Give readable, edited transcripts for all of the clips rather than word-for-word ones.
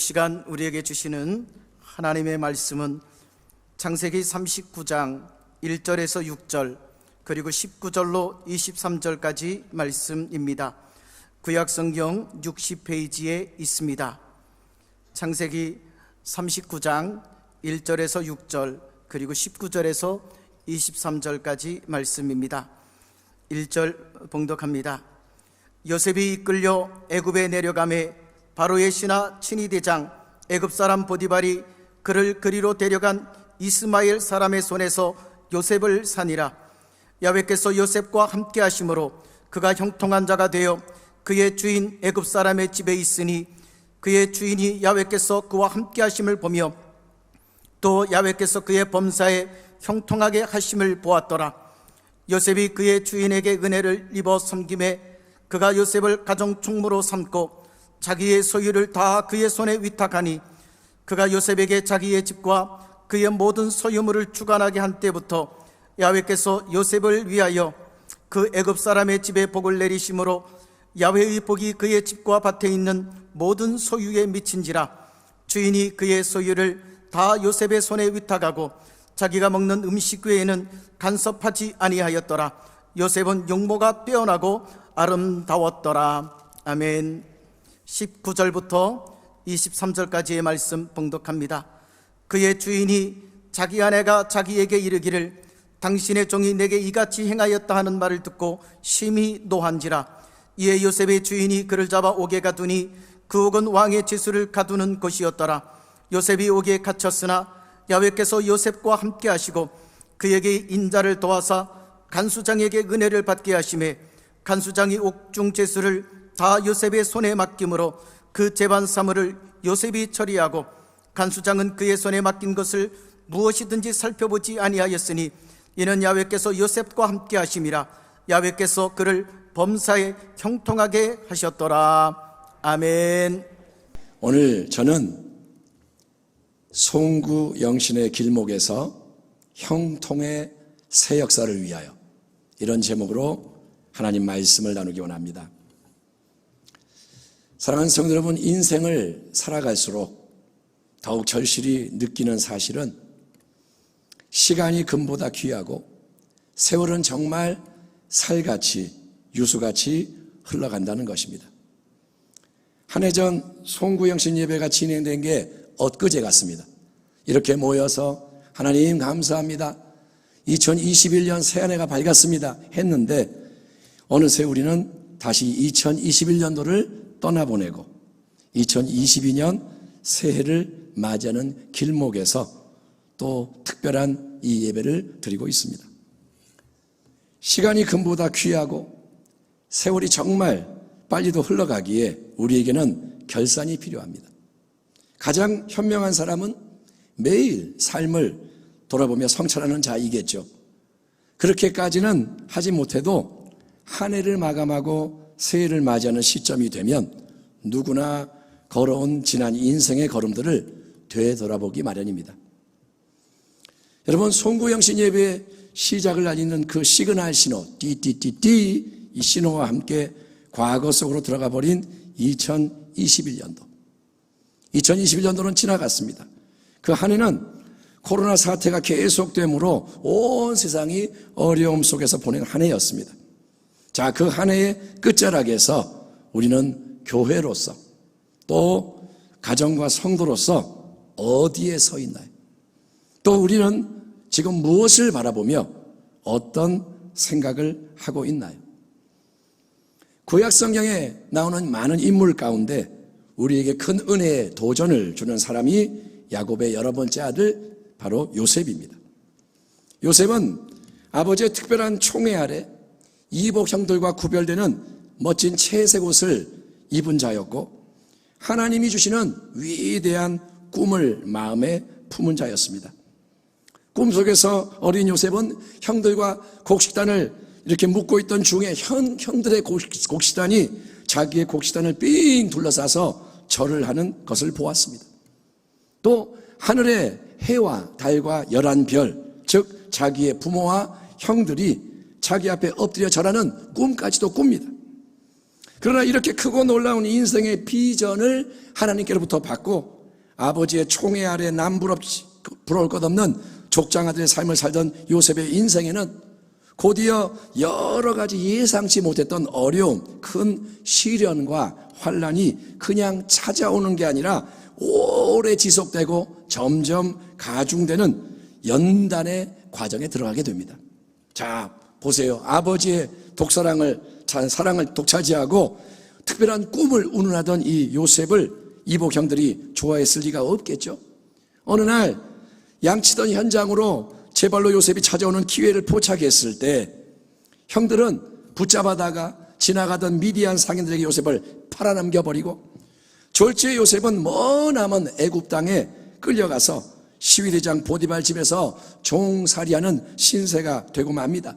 시간 우리에게 주시는 하나님의 말씀은 창세기 39장 1절에서 6절 그리고 19절로 23절까지 말씀입니다. 구약성경 60페이지에 있습니다. 창세기 39장 1절에서 6절 그리고 19절에서 23절까지 말씀입니다. 1절 봉독합니다. 요셉이 이끌려 애굽에 내려가매 바로의 신하 친위대장 애굽사람 보디발이 그를 그리로 데려간 이스마엘 사람의 손에서 요셉을 사니라. 야훼께서 요셉과 함께 하심으로 그가 형통한 자가 되어 그의 주인 애굽사람의 집에 있으니 그의 주인이 야훼께서 그와 함께 하심을 보며 또 야훼께서 그의 범사에 형통하게 하심을 보았더라. 요셉이 그의 주인에게 은혜를 입어 섬김에 그가 요셉을 가정 총무로 삼고 자기의 소유를 다 그의 손에 위탁하니 그가 요셉에게 자기의 집과 그의 모든 소유물을 주관하게 한 때부터 야훼께서 요셉을 위하여 그 애굽 사람의 집에 복을 내리심으로 야훼의 복이 그의 집과 밭에 있는 모든 소유에 미친지라. 주인이 그의 소유를 다 요셉의 손에 위탁하고 자기가 먹는 음식 외에는 간섭하지 아니하였더라. 요셉은 용모가 빼어나고 아름다웠더라. 아멘. 19절부터 23절까지의 말씀 봉독합니다. 그의 주인이 자기 아내가 자기에게 이르기를 당신의 종이 내게 이같이 행하였다 하는 말을 듣고 심히 노한지라. 이에 요셉의 주인이 그를 잡아 옥에 가두니 그 옥은 왕의 지수를 가두는 곳이었더라. 요셉이 옥에 갇혔으나 야훼께서 요셉과 함께 하시고 그에게 인자를 도와사 간수장에게 은혜를 받게 하시매 간수장이 옥중 제수를 다 요셉의 손에 맡김으로 그 재반 사물을 요셉이 처리하고 간수장은 그의 손에 맡긴 것을 무엇이든지 살펴보지 아니하였으니 이는 야훼께서 요셉과 함께 하심이라. 야훼께서 그를 범사에 형통하게 하셨더라. 아멘. 오늘 저는 송구 영신의 길목에서 형통의 새 역사를 위하여 이런 제목으로 하나님 말씀을 나누기 원합니다. 사랑하는 성도 여러분, 인생을 살아갈수록 더욱 절실히 느끼는 사실은 시간이 금보다 귀하고 세월은 정말 살같이 유수같이 흘러간다는 것입니다. 한 해 전 송구영신 예배가 진행된 게 엊그제 같습니다. 이렇게 모여서 하나님 감사합니다, 2021년 새 한 해가 밝았습니다 했는데 어느새 우리는 다시 2021년도를 떠나보내고 2022년 새해를 맞이하는 길목에서 또 특별한 이 예배를 드리고 있습니다. 시간이 금보다 귀하고 세월이 정말 빨리도 흘러가기에 우리에게는 결산이 필요합니다. 가장 현명한 사람은 매일 삶을 돌아보며 성찰하는 자이겠죠. 그렇게까지는 하지 못해도 한 해를 마감하고 새해를 맞이하는 시점이 되면 누구나 걸어온 지난 인생의 걸음들을 되돌아보기 마련입니다. 여러분, 송구영신 예배의 시작을 알리는 그 시그널 신호 띠띠띠띠, 이 신호와 함께 과거 속으로 들어가 버린 2021년도는 지나갔습니다. 그 한 해는 코로나 사태가 계속됨으로 온 세상이 어려움 속에서 보낸 한 해였습니다. 자, 그 한 해의 끝자락에서 우리는 교회로서 또 가정과 성도로서 어디에 서 있나요? 또 우리는 지금 무엇을 바라보며 어떤 생각을 하고 있나요? 구약 성경에 나오는 많은 인물 가운데 우리에게 큰 은혜의 도전을 주는 사람이 야곱의 여러 번째 아들 바로 요셉입니다. 요셉은 아버지의 특별한 총애 아래 이복 형들과 구별되는 멋진 채색 옷을 입은 자였고 하나님이 주시는 위대한 꿈을 마음에 품은 자였습니다. 꿈속에서 어린 요셉은 형들과 곡식단을 이렇게 묶고 있던 중에 형들의 곡식단이 자기의 곡식단을 삥 둘러싸서 절을 하는 것을 보았습니다. 또 하늘의 해와 달과 11별, 즉 자기의 부모와 형들이 자기 앞에 엎드려 절하는 꿈까지도 꿉니다. 그러나 이렇게 크고 놀라운 인생의 비전을 하나님께로부터 받고 아버지의 총애 아래 부러울 것 없는 족장아들의 삶을 살던 요셉의 인생에는 곧이어 여러 가지 예상치 못했던 어려움, 큰 시련과 환란이 그냥 찾아오는 게 아니라 오래 지속되고 점점 가중되는 연단의 과정에 들어가게 됩니다. 자, 보세요. 아버지의 사랑을 독차지하고 특별한 꿈을 운운하던 이 요셉을 이복 형들이 좋아했을 리가 없겠죠. 어느 날 양치던 현장으로 제발로 요셉이 찾아오는 기회를 포착했을 때 형들은 붙잡아다가 지나가던 미디안 상인들에게 요셉을 팔아넘겨버리고 졸지에 요셉은 머나먼 애굽 땅에 끌려가서 시위대장 보디발 집에서 종살이하는 신세가 되고 맙니다.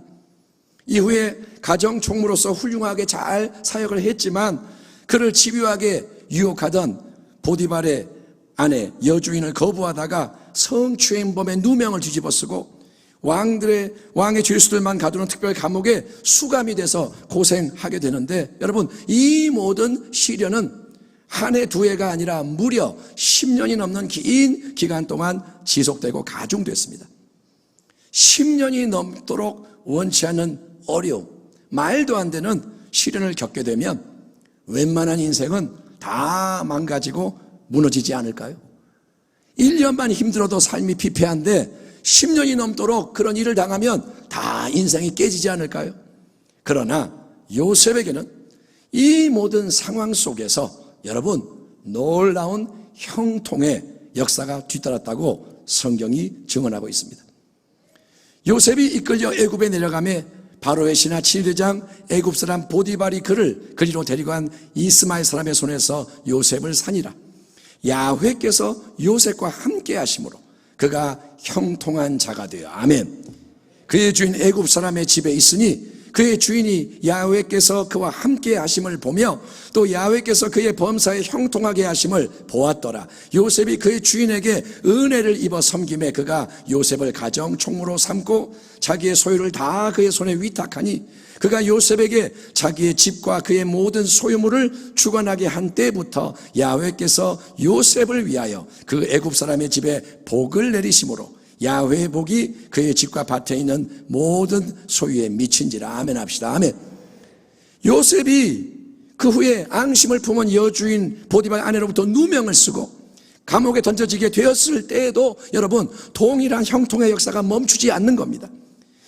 이후에 가정 총무로서 훌륭하게 잘 사역을 했지만 그를 집요하게 유혹하던 보디발의 아내 여주인을 거부하다가 성추행범의 누명을 뒤집어쓰고 왕의 죄수들만 가두는 특별 감옥에 수감이 돼서 고생하게 되는데, 여러분, 이 모든 시련은 한 해 두 해가 아니라 무려 10년이 넘는 긴 기간 동안 지속되고 가중됐습니다. 10년이 넘도록 원치 않는 어려움, 말도 안 되는 시련을 겪게 되면 웬만한 인생은 다 망가지고 무너지지 않을까요? 1년만 힘들어도 삶이 피폐한데 10년이 넘도록 그런 일을 당하면 다 인생이 깨지지 않을까요? 그러나 요셉에게는 이 모든 상황 속에서 여러분, 놀라운 형통의 역사가 뒤따랐다고 성경이 증언하고 있습니다. 요셉이 이끌려 애굽에 내려가며 바로의 신하 7대장 애굽 사람 보디발이 그를 그리로 데리고 간 이스마엘 사람의 손에서 요셉을 산이라. 야훼께서 요셉과 함께 하심으로 그가 형통한 자가 되어, 아멘. 그의 주인 애굽 사람의 집에 있으니 그의 주인이 야훼께서 그와 함께 하심을 보며 또 야훼께서 그의 범사에 형통하게 하심을 보았더라. 요셉이 그의 주인에게 은혜를 입어 섬김에 그가 요셉을 가정 총무로 삼고 자기의 소유를 다 그의 손에 위탁하니 그가 요셉에게 자기의 집과 그의 모든 소유물을 주관하게 한 때부터 야훼께서 요셉을 위하여 그 애굽 사람의 집에 복을 내리심으로 야훼의 복이 그의 집과 밭에 있는 모든 소유에 미친지라. 아멘 합시다. 아멘. 요셉이 그 후에 앙심을 품은 여주인 보디발 아내로부터 누명을 쓰고 감옥에 던져지게 되었을 때에도 여러분, 동일한 형통의 역사가 멈추지 않는 겁니다.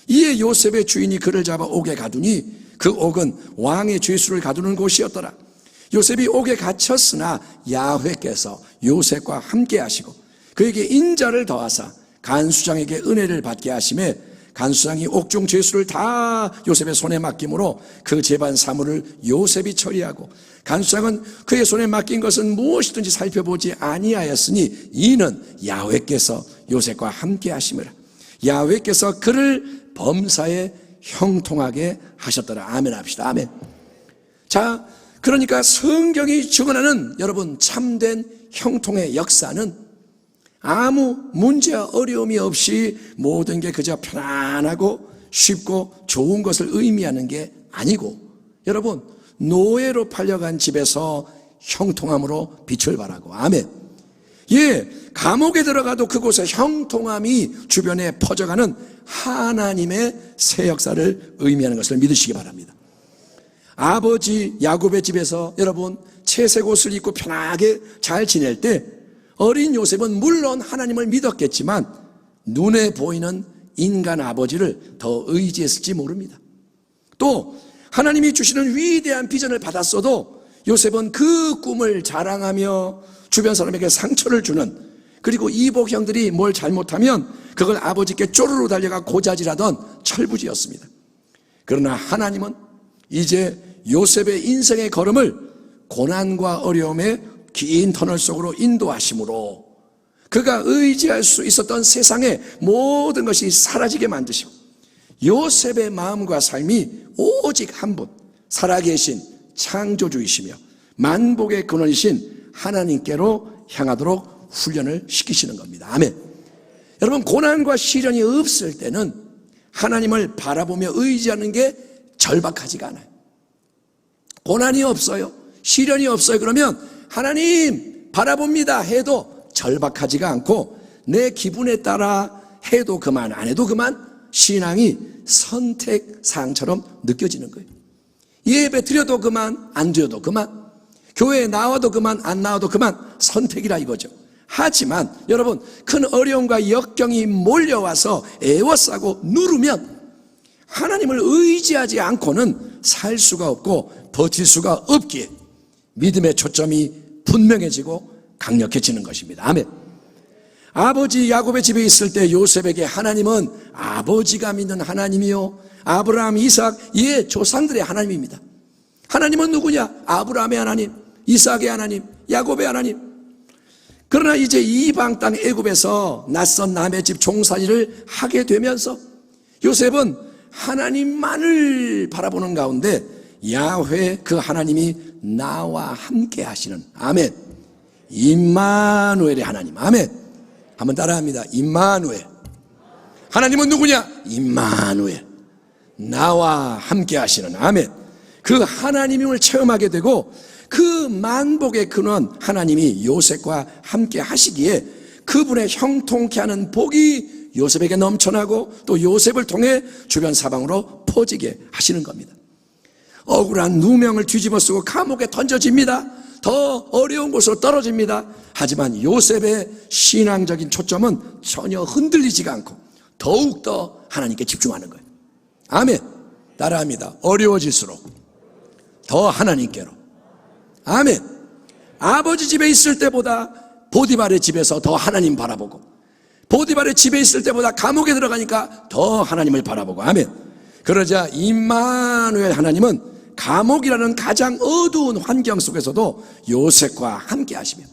이에 요셉의 주인이 그를 잡아 옥에 가두니 그 옥은 왕의 죄수를 가두는 곳이었더라. 요셉이 옥에 갇혔으나 야훼께서 요셉과 함께 하시고 그에게 인자를 더하사 간수장에게 은혜를 받게 하심에 간수장이 옥중 죄수를 다 요셉의 손에 맡김으로 그 재반 사물을 요셉이 처리하고 간수장은 그의 손에 맡긴 것은 무엇이든지 살펴보지 아니하였으니 이는 야훼께서 요셉과 함께 하심이라. 야훼께서 그를 범사에 형통하게 하셨더라. 아멘 합시다. 아멘. 자, 그러니까 성경이 증언하는 여러분 참된 형통의 역사는 아무 문제와 어려움이 없이 모든 게 그저 편안하고 쉽고 좋은 것을 의미하는 게 아니고, 여러분, 노예로 팔려간 집에서 형통함으로 빛을 발하고, 아멘. 예, 감옥에 들어가도 그곳에 형통함이 주변에 퍼져가는 하나님의 새 역사를 의미하는 것을 믿으시기 바랍니다. 아버지 야곱의 집에서 여러분 채색 옷을 입고 편하게 잘 지낼 때 어린 요셉은 물론 하나님을 믿었겠지만 눈에 보이는 인간 아버지를 더 의지했을지 모릅니다. 또 하나님이 주시는 위대한 비전을 받았어도 요셉은 그 꿈을 자랑하며 주변 사람에게 상처를 주는, 그리고 이복 형들이 뭘 잘못하면 그걸 아버지께 쪼르르 달려가 고자질하던 철부지였습니다. 그러나 하나님은 이제 요셉의 인생의 걸음을 고난과 어려움의 긴 터널 속으로 인도하심으로 그가 의지할 수 있었던 세상의 모든 것이 사라지게 만드시고 요셉의 마음과 삶이 오직 한 분, 살아계신 창조주이시며 만복의 근원이신 하나님께로 향하도록 훈련을 시키시는 겁니다. 아멘. 여러분, 고난과 시련이 없을 때는 하나님을 바라보며 의지하는 게 절박하지가 않아요. 고난이 없어요, 시련이 없어요, 그러면 하나님 바라봅니다 해도 절박하지가 않고 내 기분에 따라 해도 그만 안 해도 그만 신앙이 선택사항처럼 느껴지는 거예요. 예배 드려도 그만 안 드려도 그만, 교회에 나와도 그만 안 나와도 그만, 선택이라 이거죠. 하지만 여러분, 큰 어려움과 역경이 몰려와서 애워싸고 누르면 하나님을 의지하지 않고는 살 수가 없고 버틸 수가 없기에 믿음의 초점이 분명해지고 강력해지는 것입니다. 아멘. 아버지 야곱의 집에 있을 때 요셉에게 하나님은 아버지가 믿는 하나님이요, 아브라함, 이삭, 예, 조상들의 하나님입니다. 하나님은 누구냐? 아브라함의 하나님, 이삭의 하나님, 야곱의 하나님. 그러나 이제 이방 땅 애굽에서 낯선 남의 집 종살이를 하게 되면서 요셉은 하나님만을 바라보는 가운데 야훼 그 하나님이 나와 함께 하시는, 아멘, 임마누엘의 하나님, 아멘. 한번 따라합니다. 임마누엘. 하나님은 누구냐? 임마누엘. 나와 함께 하시는, 아멘. 그 하나님임을 체험하게 되고 그 만복의 근원 하나님이 요셉과 함께 하시기에 그분의 형통케 하는 복이 요셉에게 넘쳐나고 또 요셉을 통해 주변 사방으로 퍼지게 하시는 겁니다. 억울한 누명을 뒤집어 쓰고 감옥에 던져집니다. 더 어려운 곳으로 떨어집니다. 하지만 요셉의 신앙적인 초점은 전혀 흔들리지가 않고 더욱더 하나님께 집중하는 거예요. 아멘. 따라합니다. 어려워질수록 더 하나님께로. 아멘. 아버지 집에 있을 때보다 보디발의 집에서 더 하나님 바라보고, 보디발의 집에 있을 때보다 감옥에 들어가니까 더 하나님을 바라보고, 아멘. 그러자 임마누엘 하나님은 감옥이라는 가장 어두운 환경 속에서도 요셉과 함께 하시며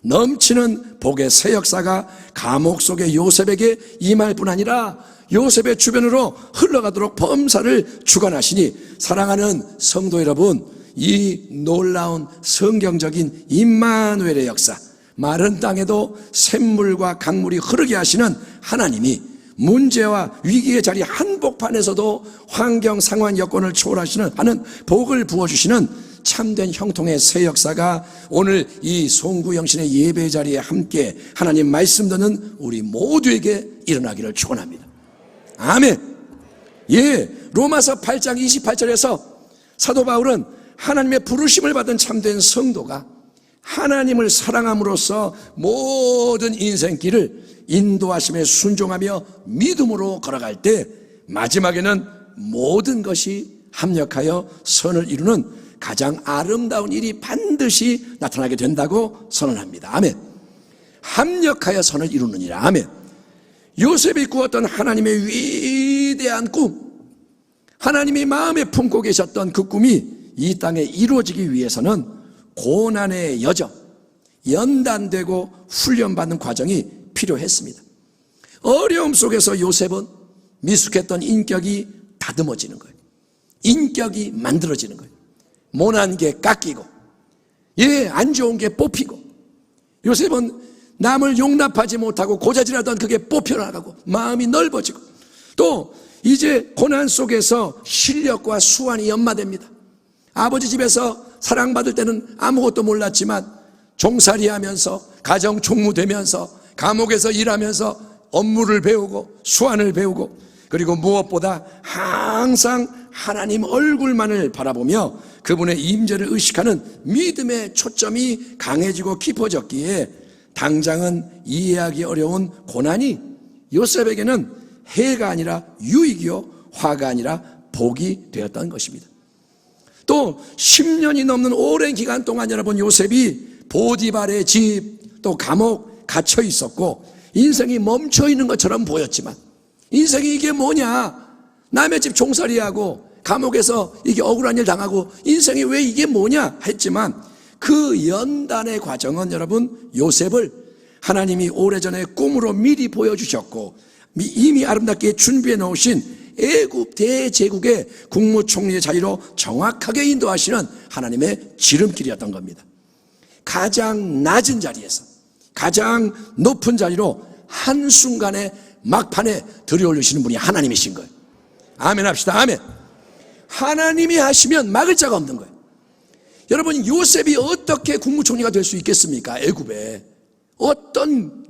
넘치는 복의 새 역사가 감옥 속의 요셉에게 임할 뿐 아니라 요셉의 주변으로 흘러가도록 범사를 주관하시니, 사랑하는 성도 여러분, 이 놀라운 성경적인 임마누엘의 역사, 마른 땅에도 샘물과 강물이 흐르게 하시는 하나님이 문제와 위기의 자리 한복판에서도 환경 상황 여건을 초월하시는 하는 복을 부어주시는 참된 형통의 새 역사가 오늘 이 송구영신의 예배 자리에 함께 하나님 말씀 듣는 우리 모두에게 일어나기를 축원합니다. 아멘. 예, 로마서 8장 28절에서 사도 바울은 하나님의 부르심을 받은 참된 성도가 하나님을 사랑함으로써 모든 인생길을 인도하심에 순종하며 믿음으로 걸어갈 때 마지막에는 모든 것이 합력하여 선을 이루는 가장 아름다운 일이 반드시 나타나게 된다고 선언합니다. 아멘. 합력하여 선을 이루느니라. 아멘. 요셉이 꾸었던 하나님의 위대한 꿈, 하나님이 마음에 품고 계셨던 그 꿈이 이 땅에 이루어지기 위해서는 고난의 여정, 연단되고 훈련받는 과정이 필요했습니다. 어려움 속에서 요셉은 미숙했던 인격이 다듬어지는 거예요. 인격이 만들어지는 거예요. 모난 게 깎이고, 예, 안 좋은 게 뽑히고, 요셉은 남을 용납하지 못하고 고자질하던 그게 뽑혀나가고 마음이 넓어지고, 또 이제 고난 속에서 실력과 수완이 연마됩니다. 아버지 집에서 사랑받을 때는 아무것도 몰랐지만 종살이하면서 가정 총무되면서 감옥에서 일하면서 업무를 배우고 수완을 배우고, 그리고 무엇보다 항상 하나님 얼굴만을 바라보며 그분의 임재를 의식하는 믿음의 초점이 강해지고 깊어졌기에 당장은 이해하기 어려운 고난이 요셉에게는 해가 아니라 유익이요, 화가 아니라 복이 되었던 것입니다. 또 10년이 넘는 오랜 기간 동안 여러분, 요셉이 보디발의 집, 또 감옥 갇혀 있었고 인생이 멈춰 있는 것처럼 보였지만, 인생이 이게 뭐냐, 남의 집 종살이하고 감옥에서 이게 억울한 일 당하고 인생이 왜 이게 뭐냐 했지만, 그 연단의 과정은 여러분, 요셉을 하나님이 오래전에 꿈으로 미리 보여주셨고 이미 아름답게 준비해 놓으신 애굽 대제국의 국무총리의 자리로 정확하게 인도하시는 하나님의 지름길이었던 겁니다. 가장 낮은 자리에서 가장 높은 자리로 한순간에 막판에 들여올리시는 분이 하나님이신 거예요. 아멘 합시다. 아멘. 하나님이 하시면 막을 자가 없는 거예요. 여러분, 요셉이 어떻게 국무총리가 될 수 있겠습니까? 애굽에 어떤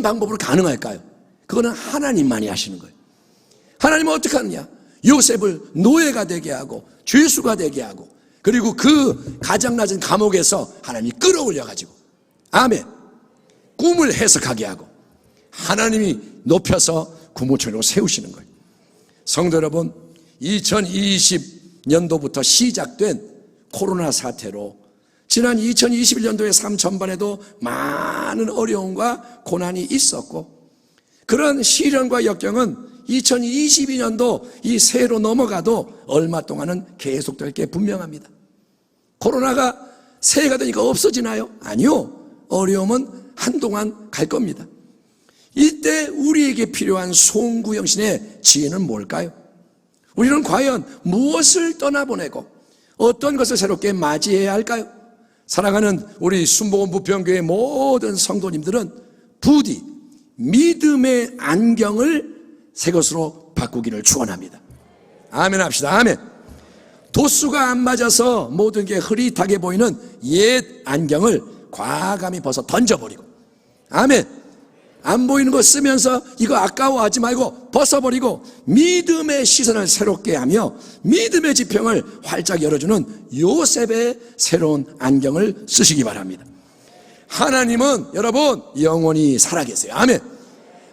방법으로 가능할까요? 그거는 하나님만이 하시는 거예요. 하나님은 어떻게 하느냐? 요셉을 노예가 되게 하고 죄수가 되게 하고, 그리고 그 가장 낮은 감옥에서 하나님이 끌어올려가지고, 아멘, 꿈을 해석하게 하고 하나님이 높여서 국무총리로 세우시는 거예요. 성도 여러분, 2020년도부터 시작된 코로나 사태로 지난 2021년도의 삶 전반에도 많은 어려움과 고난이 있었고, 그런 시련과 역경은 2022년도 이 새해로 넘어가도 얼마 동안은 계속될 게 분명합니다. 코로나가 새해가 되니까 없어지나요? 아니요. 어려움은 한동안 갈 겁니다. 이때 우리에게 필요한 송구영신의 지혜는 뭘까요? 우리는 과연 무엇을 떠나보내고 어떤 것을 새롭게 맞이해야 할까요? 사랑하는 우리 순복음 부평교회 모든 성도님들은 부디 믿음의 안경을 새 것으로 바꾸기를 축원합니다. 아멘 합시다. 아멘. 도수가 안 맞아서 모든 게 흐릿하게 보이는 옛 안경을 과감히 벗어 던져버리고, 아멘, 안 보이는 거 쓰면서 이거 아까워하지 말고 벗어버리고 믿음의 시선을 새롭게 하며 믿음의 지평을 활짝 열어주는 요셉의 새로운 안경을 쓰시기 바랍니다. 하나님은 여러분 영원히 살아계세요. 아멘.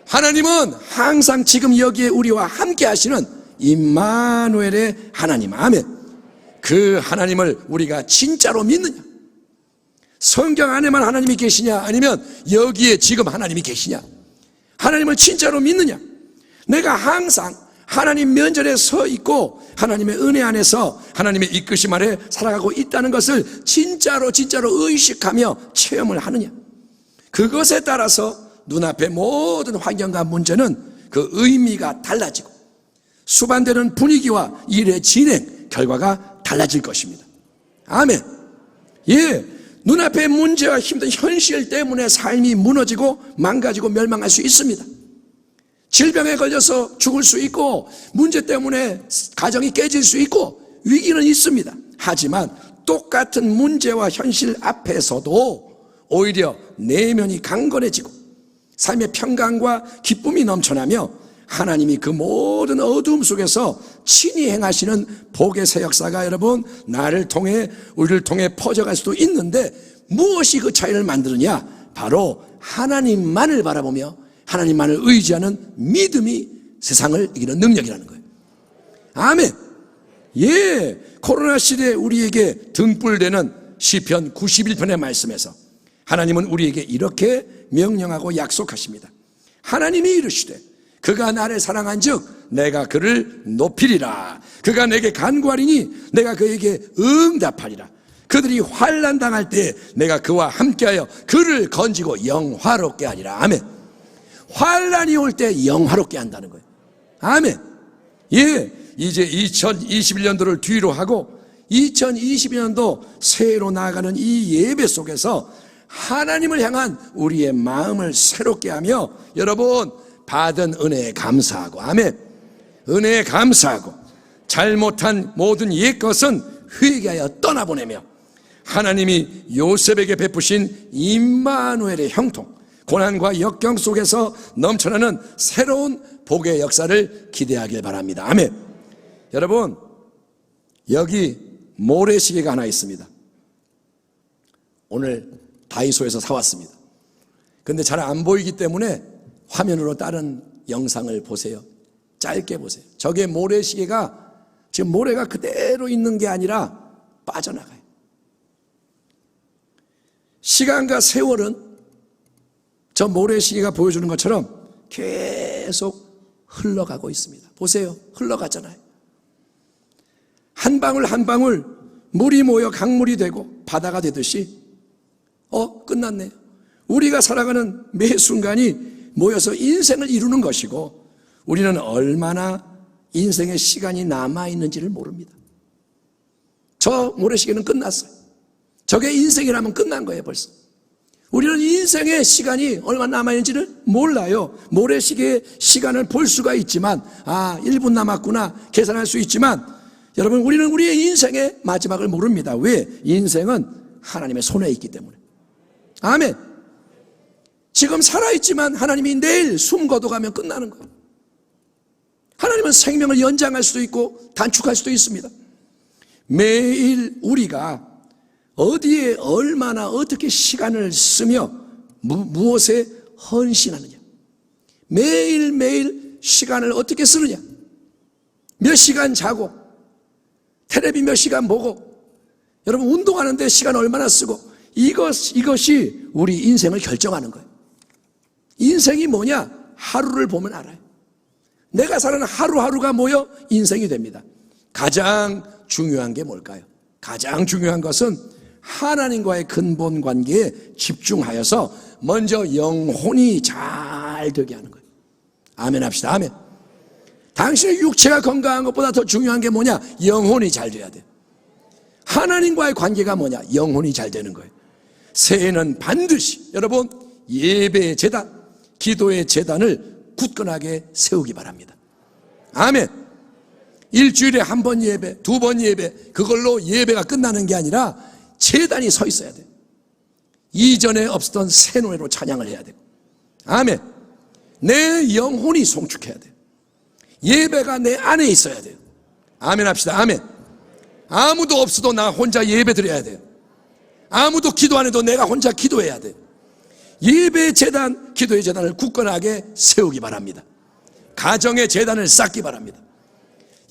하나님은 항상 지금 여기에 우리와 함께 하시는 임마누엘의 하나님. 아멘. 그 하나님을 우리가 진짜로 믿느냐? 성경 안에만 하나님이 계시냐? 아니면 여기에 지금 하나님이 계시냐? 하나님을 진짜로 믿느냐? 내가 항상 하나님 면전에 서 있고 하나님의 은혜 안에서 하나님의 이끄심 아래 살아가고 있다는 것을 진짜로 의식하며 체험을 하느냐? 그것에 따라서 눈앞의 모든 환경과 문제는 그 의미가 달라지고 수반되는 분위기와 일의 진행, 결과가 달라질 것입니다. 아멘. 예, 눈앞의 문제와 힘든 현실 때문에 삶이 무너지고 망가지고 멸망할 수 있습니다. 질병에 걸려서 죽을 수 있고, 문제 때문에 가정이 깨질 수 있고, 위기는 있습니다. 하지만 똑같은 문제와 현실 앞에서도 오히려 내면이 강건해지고 삶의 평강과 기쁨이 넘쳐나며 하나님이 그 모든 어두움 속에서 친히 행하시는 복의 새 역사가 여러분 나를 통해, 우리를 통해 퍼져갈 수도 있는데, 무엇이 그 차이를 만드느냐? 바로 하나님만을 바라보며 하나님만을 의지하는 믿음이 세상을 이기는 능력이라는 거예요. 아멘. 예, 코로나 시대에 우리에게 등불되는 시편 91편의 말씀에서 하나님은 우리에게 이렇게 명령하고 약속하십니다. 하나님이 이르시되 그가 나를 사랑한즉 내가 그를 높이리라. 그가 내게 간구하리니 내가 그에게 응답하리라. 그들이 환난 당할 때 내가 그와 함께하여 그를 건지고 영화롭게 하리라. 아멘. 환난이 올 때 영화롭게 한다는 거예요. 아멘. 예, 이제 2021년도를 뒤로 하고 2022년도 새해로 나아가는 이 예배 속에서 하나님을 향한 우리의 마음을 새롭게 하며 여러분 받은 은혜에 감사하고, 아멘, 은혜에 감사하고 잘못한 모든 옛것은 회개하여 떠나보내며 하나님이 요셉에게 베푸신 임마누엘의 형통, 고난과 역경 속에서 넘쳐나는 새로운 복의 역사를 기대하길 바랍니다. 아멘. 여러분, 여기 모래시계가 하나 있습니다. 오늘 다이소에서 사왔습니다. 근데 잘 안 보이기 때문에 화면으로 다른 영상을 보세요. 짧게 보세요. 저게 모래시계가 지금 모래가 그대로 있는 게 아니라 빠져나가요. 시간과 세월은 저 모래시계가 보여주는 것처럼 계속 흘러가고 있습니다. 보세요. 흘러가잖아요. 한 방울 한 방울 물이 모여 강물이 되고 바다가 되듯이 끝났네요. 우리가 살아가는 매 순간이 모여서 인생을 이루는 것이고 우리는 얼마나 인생의 시간이 남아있는지를 모릅니다. 저 모래시계는 끝났어요. 저게 인생이라면 끝난 거예요. 벌써 우리는 인생의 시간이 얼마나 남아있는지를 몰라요. 모래시계의 시간을 볼 수가 있지만 1분 남았구나 계산할 수 있지만 여러분 우리는 우리의 인생의 마지막을 모릅니다. 왜? 인생은 하나님의 손에 있기 때문에. 아멘. 지금 살아있지만 하나님이 내일 숨 거둬가면 끝나는 거예요. 하나님은 생명을 연장할 수도 있고 단축할 수도 있습니다. 매일 우리가 어디에 얼마나 어떻게 시간을 쓰며 무엇에 헌신하느냐, 매일매일 시간을 어떻게 쓰느냐, 몇 시간 자고 텔레비 몇 시간 보고, 여러분 운동하는데 시간 얼마나 쓰고, 이것이 우리 인생을 결정하는 거예요. 인생이 뭐냐? 하루를 보면 알아요. 내가 사는 하루하루가 모여 인생이 됩니다. 가장 중요한 게 뭘까요? 가장 중요한 것은 하나님과의 근본 관계에 집중하여서 먼저 영혼이 잘 되게 하는 거예요. 아멘 합시다. 아멘. 당신의 육체가 건강한 것보다 더 중요한 게 뭐냐? 영혼이 잘 돼야 돼요. 하나님과의 관계가 뭐냐? 영혼이 잘 되는 거예요. 새해는 반드시 여러분 예배의 제단, 기도의 제단을 굳건하게 세우기 바랍니다. 아멘. 일주일에 한 번 예배, 두 번 예배, 그걸로 예배가 끝나는 게 아니라 제단이 서 있어야 돼요. 이전에 없었던 새 노래로 찬양을 해야 되고, 아멘. 내 영혼이 송축해야 돼요. 예배가 내 안에 있어야 돼요. 아멘 합시다. 아멘. 아무도 없어도 나 혼자 예배 드려야 돼요. 아무도 기도 안 해도 내가 혼자 기도해야 돼요. 예배의 제단, 기도의 제단을 굳건하게 세우기 바랍니다. 가정의 제단을 쌓기 바랍니다.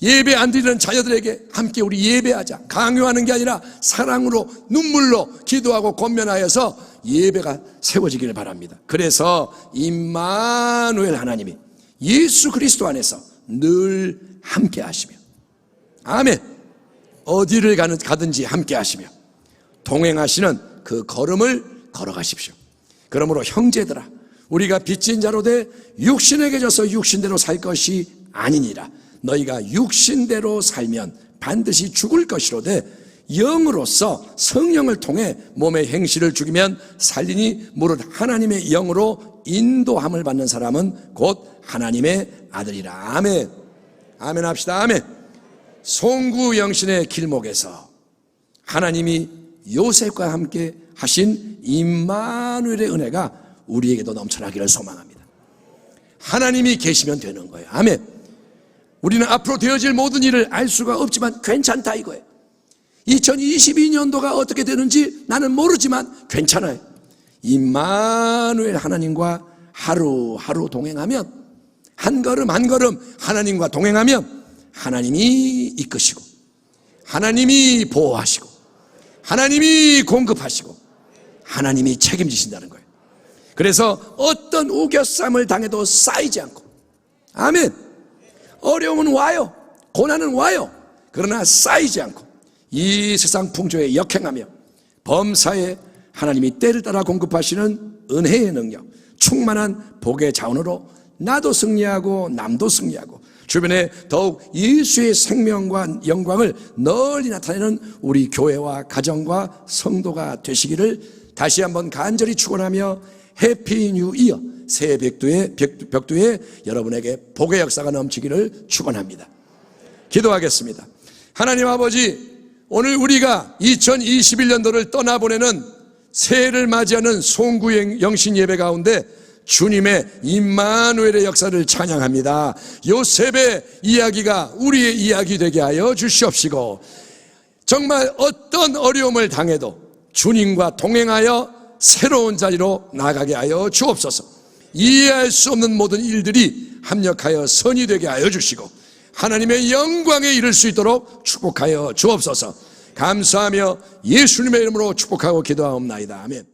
예배 안 드리는 자녀들에게 함께 우리 예배하자, 강요하는 게 아니라 사랑으로 눈물로 기도하고 권면하여서 예배가 세워지기를 바랍니다. 그래서 임마누엘 하나님이 예수 그리스도 안에서 늘 함께 하시며, 아멘, 어디를 가든지 함께 하시며 동행하시는 그 걸음을 걸어가십시오. 그러므로 형제들아, 우리가 빚진 자로 돼 육신에게 져서 육신대로 살 것이 아니니라. 너희가 육신대로 살면 반드시 죽을 것이로되 영으로서 성령을 통해 몸의 행실을 죽이면 살리니 무릇 하나님의 영으로 인도함을 받는 사람은 곧 하나님의 아들이라. 아멘. 아멘 합시다. 아멘. 송구 영신의 길목에서 하나님이 요셉과 함께 하신 임마누엘의 은혜가 우리에게도 넘쳐나기를 소망합니다. 하나님이 계시면 되는 거예요. 아멘. 우리는 앞으로 되어질 모든 일을 알 수가 없지만 괜찮다 이거예요. 2022년도가 어떻게 되는지 나는 모르지만 괜찮아요. 임마누엘 하나님과 하루하루 동행하면, 한 걸음 한 걸음 하나님과 동행하면 하나님이 이끄시고, 하나님이 보호하시고, 하나님이 공급하시고, 하나님이 책임지신다는 거예요. 그래서 어떤 우겨쌈을 당해도 쌓이지 않고, 아멘. 어려움은 와요, 고난은 와요. 그러나 쌓이지 않고 이 세상 풍조에 역행하며 범사에 하나님이 때를 따라 공급하시는 은혜의 능력, 충만한 복의 자원으로 나도 승리하고 남도 승리하고 주변에 더욱 예수의 생명과 영광을 널리 나타내는 우리 교회와 가정과 성도가 되시기를 다시 한번 간절히 축원하며 해피 뉴 이어, 새 벽두에 여러분에게 복의 역사가 넘치기를 축원합니다. 기도하겠습니다. 하나님 아버지, 오늘 우리가 2021년도를 떠나보내는 새해를 맞이하는 송구 영신 예배 가운데 주님의 임마누엘의 역사를 찬양합니다. 요셉의 이야기가 우리의 이야기 되게 하여 주시옵시고, 정말 어떤 어려움을 당해도 주님과 동행하여 새로운 자리로 나가게 하여 주옵소서. 이해할 수 없는 모든 일들이 합력하여 선이 되게 하여 주시고 하나님의 영광에 이를 수 있도록 축복하여 주옵소서. 감사하며 예수님의 이름으로 축복하고 기도하옵나이다. 아멘.